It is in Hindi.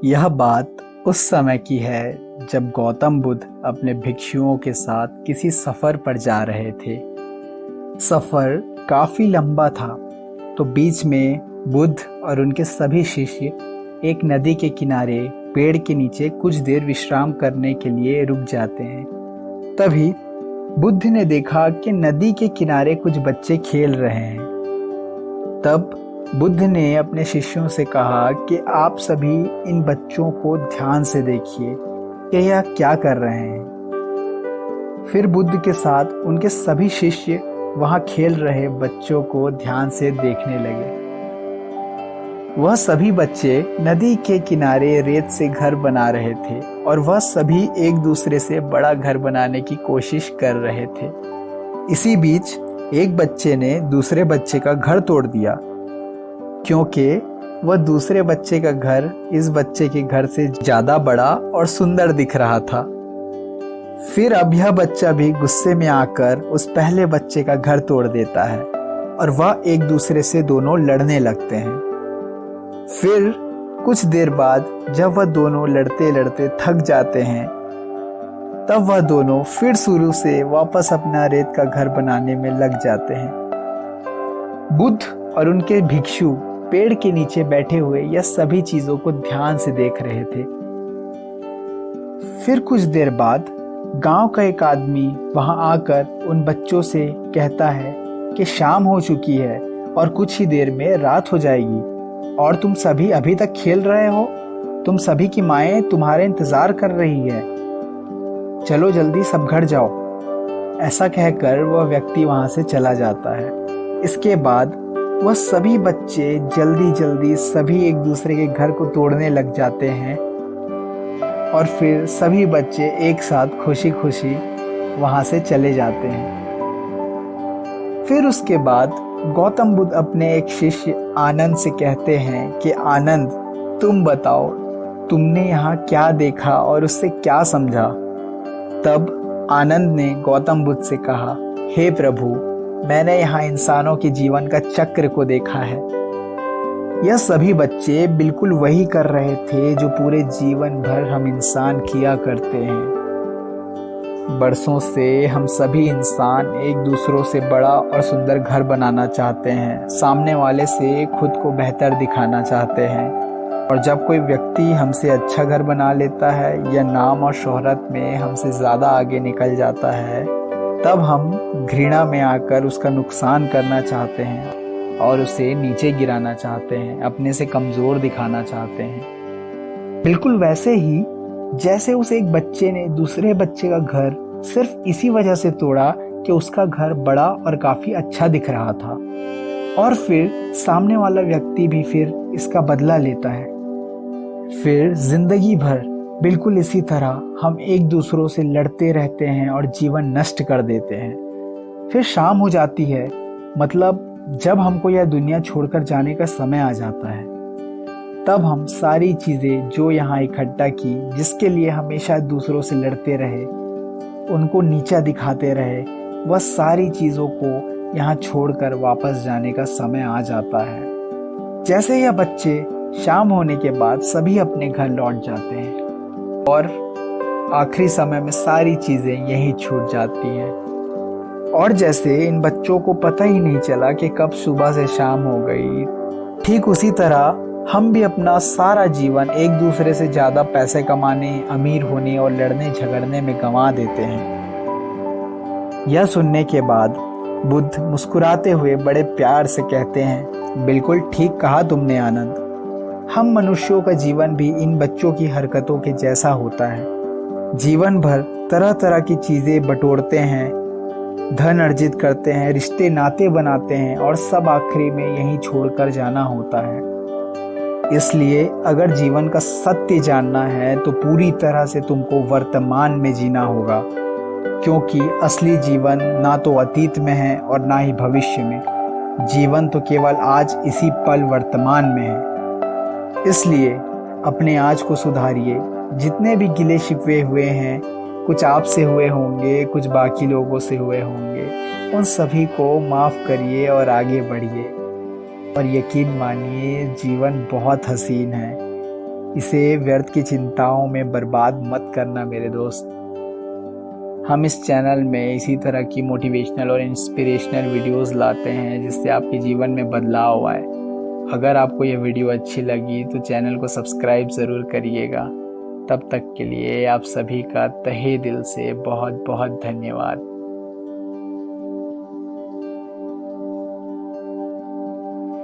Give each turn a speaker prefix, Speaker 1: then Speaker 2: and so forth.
Speaker 1: यह बात उस समय की है जब गौतम बुद्ध अपने भिक्षुओं के साथ किसी सफर पर जा रहे थे। सफर काफी लंबा था, तो बीच में बुद्ध और उनके सभी शिष्य एक नदी के किनारे पेड़ के नीचे कुछ देर विश्राम करने के लिए रुक जाते हैं। तभी बुद्ध ने देखा कि नदी के किनारे कुछ बच्चे खेल रहे हैं। तब बुद्ध ने अपने शिष्यों से कहा कि आप सभी इन बच्चों को ध्यान से देखिए कि यह क्या कर रहे हैं। फिर बुद्ध के साथ उनके सभी शिष्य वहां खेल रहे बच्चों को ध्यान से देखने लगे। वह सभी बच्चे नदी के किनारे रेत से घर बना रहे थे और वह सभी एक दूसरे से बड़ा घर बनाने की कोशिश कर रहे थे। इसी बीच एक बच्चे ने दूसरे बच्चे का घर तोड़ दिया, क्योंकि वह दूसरे बच्चे का घर इस बच्चे के घर से ज्यादा बड़ा और सुंदर दिख रहा था। फिर अब यह बच्चा भी गुस्से में आकर उस पहले बच्चे का घर तोड़ देता है और वह एक दूसरे से दोनों लड़ने लगते हैं। फिर कुछ देर बाद जब वह दोनों लड़ते लड़ते थक जाते हैं, तब वह दोनों फिर शुरू से वापस अपना रेत का घर बनाने में लग जाते हैं। बुद्ध और उनके भिक्षु पेड़ के नीचे बैठे हुए यह सभी चीजों को ध्यान से देख रहे थे। फिर कुछ देर बाद गांव का एक आदमी वहां आकर उन बच्चों से कहता है कि शाम हो चुकी है और कुछ ही देर में रात हो जाएगी और तुम सभी अभी तक खेल रहे हो। तुम सभी की माएं तुम्हारे इंतजार कर रही है, चलो जल्दी सब घर जाओ। ऐसा कहकर वह व्यक्ति वहां से चला जाता है। इसके बाद वह सभी बच्चे जल्दी जल्दी सभी एक दूसरे के घर को तोड़ने लग जाते हैं और फिर सभी बच्चे एक साथ खुशी खुशी वहां से चले जाते हैं। फिर उसके बाद गौतम बुद्ध अपने एक शिष्य आनंद से कहते हैं कि आनंद, तुम बताओ, तुमने यहाँ क्या देखा और उससे क्या समझा। तब आनंद ने गौतम बुद्ध से कहा, हे प्रभु, मैंने यहाँ इंसानों के जीवन का चक्र को देखा है। यह सभी बच्चे बिल्कुल वही कर रहे थे जो पूरे जीवन भर हम इंसान किया करते हैं। बरसों से हम सभी इंसान एक दूसरों से बड़ा और सुंदर घर बनाना चाहते हैं, सामने वाले से खुद को बेहतर दिखाना चाहते हैं, और जब कोई व्यक्ति हमसे अच्छा घर बना लेता है या नाम और शोहरत में हमसे ज़्यादा आगे निकल जाता है, तब हम घृणा में आकर उसका नुकसान करना चाहते हैं और उसे नीचे गिराना चाहते हैं, अपने से कमज़ोर दिखाना चाहते हैं। बिल्कुल वैसे ही जैसे उस एक बच्चे ने दूसरे बच्चे का घर सिर्फ इसी वजह से तोड़ा कि उसका घर बड़ा और काफ़ी अच्छा दिख रहा था, और फिर सामने वाला व्यक्ति भी फिर इसका बदला लेता है। फिर जिंदगी भर बिल्कुल इसी तरह हम एक दूसरों से लड़ते रहते हैं और जीवन नष्ट कर देते हैं। फिर शाम हो जाती है, मतलब जब हमको यह दुनिया छोड़कर जाने का समय आ जाता है, तब हम सारी चीज़ें जो यहाँ इकट्ठा की, जिसके लिए हमेशा दूसरों से लड़ते रहे, उनको नीचा दिखाते रहे, वह सारी चीज़ों को यहाँ छोड़कर वापस जाने का समय आ जाता है। जैसे यह बच्चे शाम होने के बाद सभी अपने घर लौट जाते हैं और आखिरी समय में सारी चीज़ें यहीं छूट जाती हैं, और जैसे इन बच्चों को पता ही नहीं चला कि कब सुबह से शाम हो गई, ठीक उसी तरह हम भी अपना सारा जीवन एक दूसरे से ज़्यादा पैसे कमाने, अमीर होने और लड़ने झगड़ने में गंवा देते हैं। यह सुनने के बाद बुद्ध मुस्कुराते हुए बड़े प्यार से कहते हैं, बिल्कुल ठीक कहा तुमने आनंद। हम मनुष्यों का जीवन भी इन बच्चों की हरकतों के जैसा होता है। जीवन भर तरह तरह की चीज़ें बटोरते हैं, धन अर्जित करते हैं, रिश्ते नाते बनाते हैं, और सब आखिरी में यहीं छोड़कर जाना होता है। इसलिए अगर जीवन का सत्य जानना है तो पूरी तरह से तुमको वर्तमान में जीना होगा, क्योंकि असली जीवन ना तो अतीत में है और ना ही भविष्य में। जीवन तो केवल आज इसी पल वर्तमान में है। इसलिए अपने आज को सुधारिए। जितने भी गिले शिकवे हुए हैं, कुछ आपसे हुए होंगे, कुछ बाकी लोगों से हुए होंगे, उन सभी को माफ़ करिए और आगे बढ़िए। और यकीन मानिए, जीवन बहुत हसीन है। इसे व्यर्थ की चिंताओं में बर्बाद मत करना मेरे दोस्त। हम इस चैनल में इसी तरह की मोटिवेशनल और इंस्पिरेशनल वीडियोस लाते हैं जिससे आपके जीवन में बदलाव आए। अगर आपको ये वीडियो अच्छी लगी तो चैनल को सब्सक्राइब ज़रूर करिएगा। तब तक के लिए आप सभी का तहे दिल से बहुत बहुत धन्यवाद।